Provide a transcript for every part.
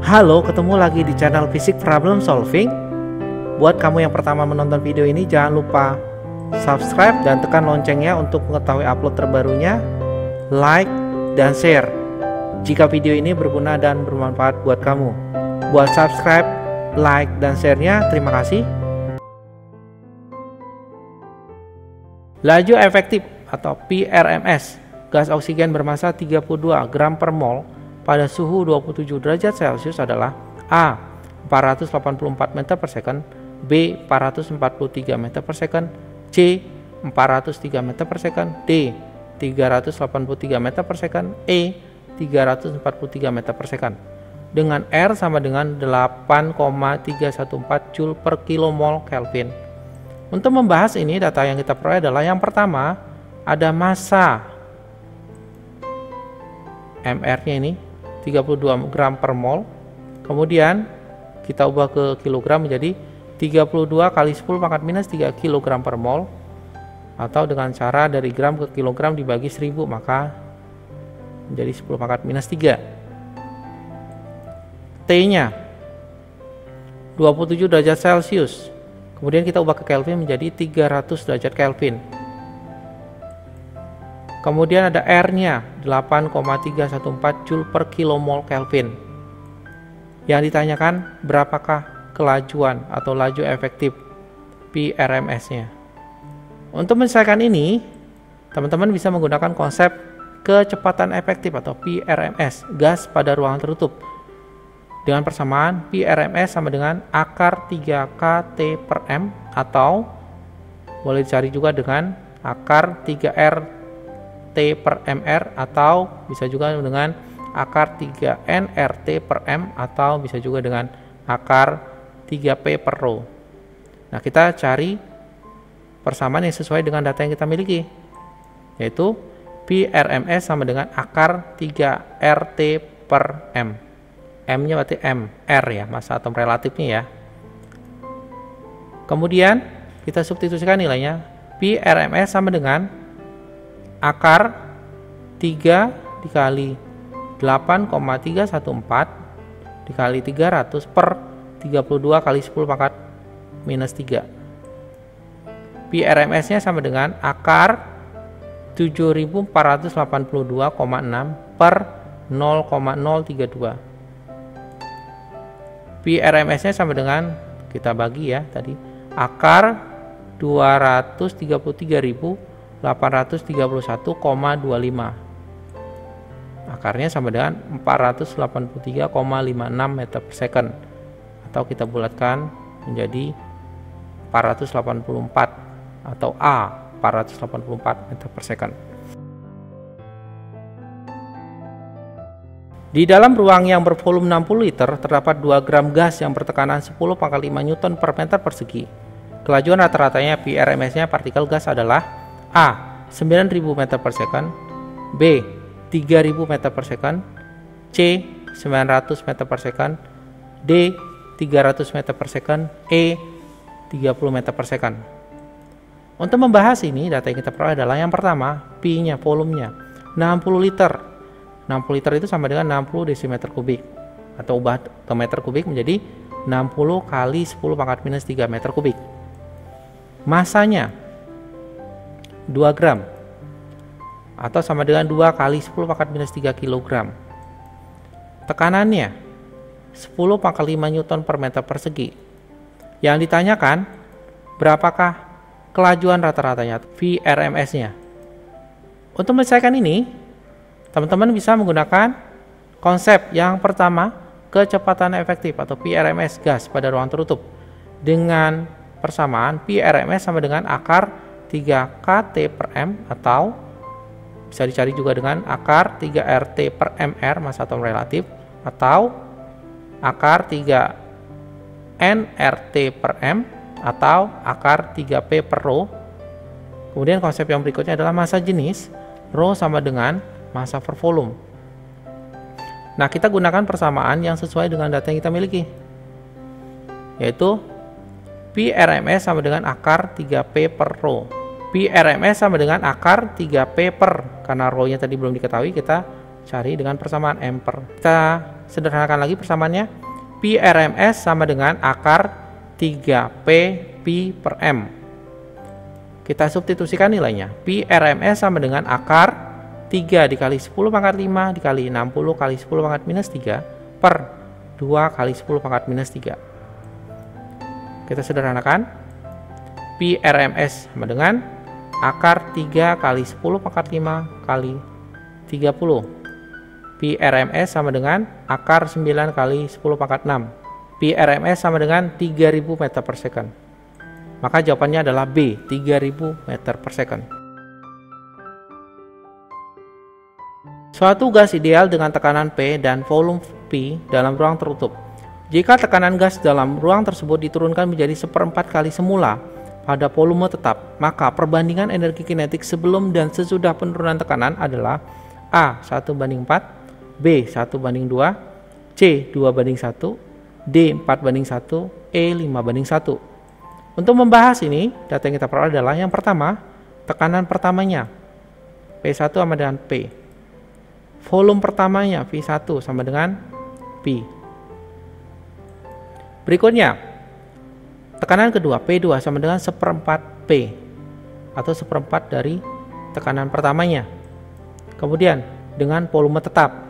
Halo, ketemu lagi di channel Fisik Problem Solving. Buat kamu yang pertama menonton video ini, jangan lupa subscribe dan tekan loncengnya untuk mengetahui upload terbarunya, like, dan share jika video ini berguna dan bermanfaat buat kamu. Buat subscribe, like, dan share-nya, terima kasih. Laju efektif atau PRMS gas oksigen bermassa 32 gram per mol pada suhu 27 derajat Celcius adalah A. 484 meter per second, B. 443 meter per second, C. 403 meter per second, D. 383 meter per second, E. 343 meter per second. Dengan R sama dengan 8,314 Joule per kilomol Kelvin. Untuk membahas ini, data yang kita peroleh adalah yang pertama, ada massa MR-nya ini 32 gram per mol. Kemudian kita ubah ke kilogram menjadi 32 kali 10 pangkat minus 3 kilogram per mol, atau dengan cara dari gram ke kilogram dibagi 1000 maka menjadi 10 pangkat minus 3. T-nya 27 derajat Celcius. Kemudian kita ubah ke Kelvin menjadi 300 derajat Kelvin. Kemudian ada R-nya 8,314 Joule per kilomol Kelvin. Yang ditanyakan berapakah kelajuan atau laju efektif PRMS-nya. Untuk menyelesaikan ini, teman-teman bisa menggunakan konsep kecepatan efektif atau PRMS gas pada ruangan tertutup. Dengan persamaan PRMS sama dengan akar 3K T per M, atau boleh dicari juga dengan akar 3R T per MR, atau bisa juga dengan akar 3N RT per M, atau bisa juga dengan akar 3P per rho. Nah, kita cari persamaan yang sesuai dengan data yang kita miliki, yaitu PRMS sama dengan akar 3RT per M. M-nya berarti MR ya, massa atom relatifnya ya. Kemudian kita substitusikan nilainya. PRMS sama dengan akar 3 dikali 8,314 dikali 300 per 32 kali 10 pangkat minus 3. PRMS-nya sama dengan akar 7482,6 per 0,032. PRMS-nya sama dengan, kita bagi ya tadi, akar 233.831,25. Akarnya sama dengan 483,56 meter per second, atau kita bulatkan menjadi 484 atau A, 484 meter per second. Di dalam ruang yang bervolume 60 liter terdapat 2 gram gas yang bertekanan 10⁵ Newton per meter persegi. Kelajuan rata-ratanya PRMS-nya partikel gas adalah A. 9000 meter per second, B. 3000 meter per second, C. 900 meter per second, D. 300 meter per second, E. 30 meter per second. Untuk membahas ini, data yang kita peroleh adalah yang pertama, P-nya, volumenya 60 liter. 60 liter itu sama dengan 60 desimeter kubik, atau ubah ke meter kubik menjadi 60 kali 10 pangkat minus 3 meter kubik. Masanya 2 gram, atau sama dengan 2 kali 10 pangkat minus 3 kilogram. Tekanannya 10⁵ Newton per meter persegi. Yang ditanyakan berapakah kelajuan rata-ratanya, PRMS-nya. Untuk menyelesaikan ini, teman-teman bisa menggunakan konsep yang pertama, kecepatan efektif atau PRMS gas pada ruang tertutup. Dengan persamaan PRMS sama dengan akar 3K T per M, atau bisa dicari juga dengan akar 3RT per MR, massa atom relatif, atau akar 3N RT per M, atau akar 3P per rho. Kemudian konsep yang berikutnya adalah massa jenis, rho sama dengan massa per volume. Nah, kita gunakan persamaan yang sesuai dengan data yang kita miliki, yaitu PRMS sama dengan akar 3P per rho. PRMS sama dengan akar 3P per, karena rho nya tadi belum diketahui, kita cari dengan persamaan M per. Kita sederhanakan lagi persamaannya. Pi RMS sama dengan akar 3P Pi per M. Kita substitusikan nilainya. Pi RMS sama dengan akar 3 dikali 10 pangkat 5 dikali 60 kali 10 pangkat minus 3 per 2 kali 10 pangkat minus 3. Kita sederhanakan. Pi RMS sama dengan akar 3 kali 10 pangkat 5 kali 30. Pi RMS sama dengan akar 9 kali 10 pangkat 6. Pi RMS sama dengan 3000 meter per second. Maka jawabannya adalah B, 3000 meter per second. Suatu gas ideal dengan tekanan P dan volume P dalam ruang tertutup. Jika tekanan gas dalam ruang tersebut diturunkan menjadi 1/4 kali semula pada volume tetap, maka perbandingan energi kinetik sebelum dan sesudah penurunan tekanan adalah A 1:4, B 1:2, C 2:1, D 4:1, E 5:1. Untuk membahas ini, data yang kita peroleh adalah yang pertama, tekanan pertamanya P1 sama dengan P. Volume pertamanya V1 sama dengan P. Berikutnya, tekanan kedua P2 sama dengan 1/4 P atau 1/4 dari tekanan pertamanya. Kemudian dengan volume tetap.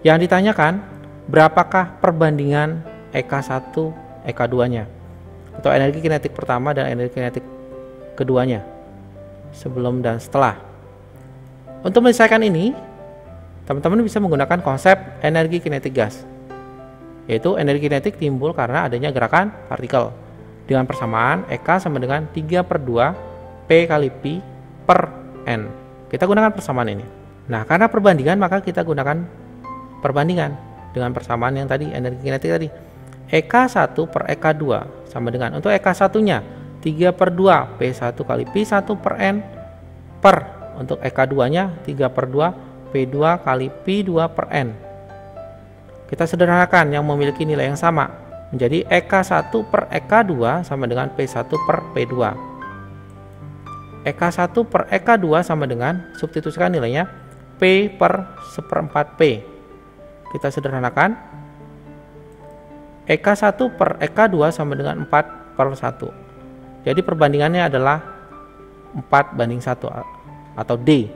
Yang ditanyakan berapakah perbandingan EK1 EK2-nya atau energi kinetik pertama dan energi kinetik keduanya sebelum dan setelah. Untuk menyelesaikan ini, teman-teman bisa menggunakan konsep energi kinetik gas, yaitu energi kinetik timbul karena adanya gerakan partikel dengan persamaan EK sama dengan 3/2 P kali Pi per N. Kita gunakan persamaan ini. Nah, karena perbandingan maka kita gunakan perbandingan dengan persamaan yang tadi, energi kinetik tadi. EK1 per EK2 sama dengan, untuk EK1 nya 3/2 P1 kali Pi1 per N per, untuk EK2 nya 3/2 P2 kali Pi2 per N. Kita sederhanakan yang memiliki nilai yang sama menjadi EK1 per EK2 sama dengan P1 per P2. EK1 per EK2 sama dengan, substitusikan nilainya, P per 1/4 P. Kita sederhanakan. EK1 per EK2 sama dengan 4/1. Jadi perbandingannya adalah 4:1 atau D.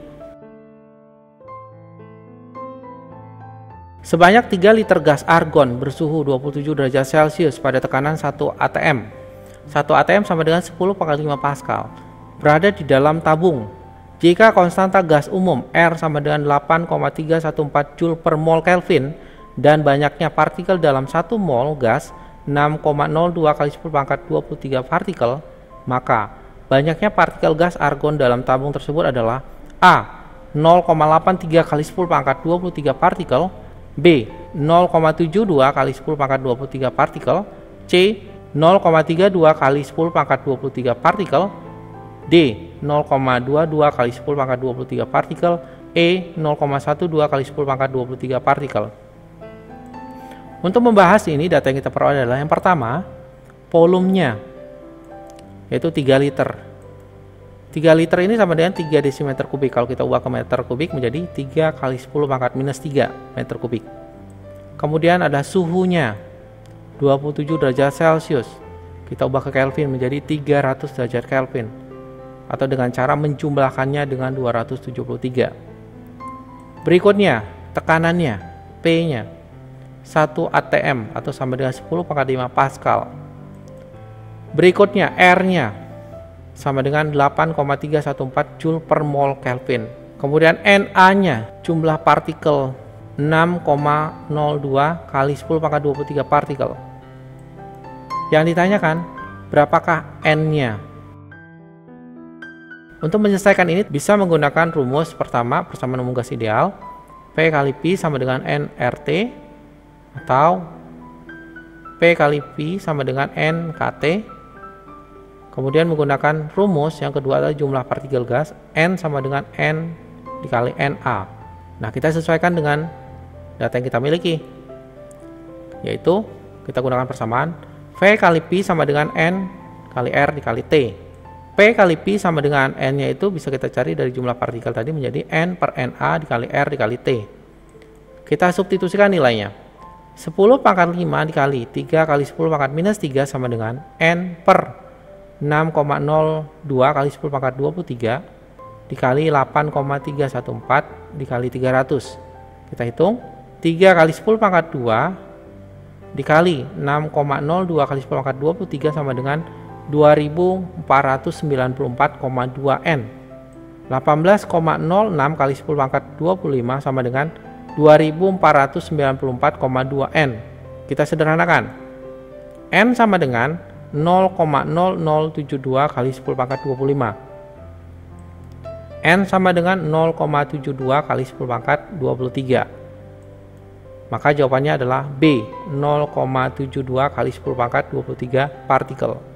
Sebanyak 3 liter gas argon bersuhu 27 derajat Celcius pada tekanan 1 atm. 1 atm sama dengan 10/5 Pascal. Berada di dalam tabung. Jika konstanta gas umum R sama dengan 8,314 Joule per mol Kelvin dan banyaknya partikel dalam 1 mol gas 6,02 kali 10⁻23 partikel, maka banyaknya partikel gas argon dalam tabung tersebut adalah A 0,83 kali 10⁻23 partikel, B 0,72 kali 10⁻23 partikel, C 0,32 kali 10⁻23 partikel, D 0,22 kali 10⁻23 partikel, E 0,12 kali 10⁻23 partikel. Untuk membahas ini, data yang kita peroleh adalah yang pertama, volumenya, yaitu 3 liter. 3 liter ini sama dengan 3 desimeter kubik. Kalau kita ubah ke meter kubik menjadi 3 kali 10⁻³ meter kubik. Kemudian ada suhunya 27 derajat Celcius. Kita ubah ke Kelvin menjadi 300 derajat Kelvin, atau dengan cara menjumlahkannya dengan 273. Berikutnya tekanannya, P-nya 1 atm atau sama dengan 10/5 Pascal. Berikutnya R-nya sama dengan 8,314 Joule per mol Kelvin. Kemudian Na-nya jumlah partikel 6,02 kali 10⁻23 partikel. Yang ditanyakan berapakah N-nya? Untuk menyelesaikan ini bisa menggunakan rumus pertama, persamaan umum gas ideal, P kali Pi sama dengan nRT, atau P kali Pi sama dengan nKT. Kemudian menggunakan rumus yang kedua adalah jumlah partikel gas, N sama dengan N dikali Na. Nah, kita sesuaikan dengan data yang kita miliki, yaitu kita gunakan persamaan V kali Pi sama dengan N kali R dikali T. P kali Pi sama dengan N-nya itu bisa kita cari dari jumlah partikel tadi menjadi N per NA dikali R dikali T. Kita substitusikan nilainya. 10 pangkat 5 dikali 3 kali 10 pangkat minus 3 sama dengan N per 6,02 kali 10 pangkat 23 dikali 8,314 dikali 300. Kita hitung. 3 kali 10 pangkat 2 dikali 6,02 kali 10 pangkat 23 sama dengan 2494,2 N. 18,06 kali 10 pangkat 25 sama dengan 2494,2 N. Kita sederhanakan. N sama dengan 0,0072 kali 10 pangkat 25. N sama dengan 0,72 kali 10 pangkat 23. Maka jawabannya adalah B, 0,72 kali 10 pangkat 23 partikel.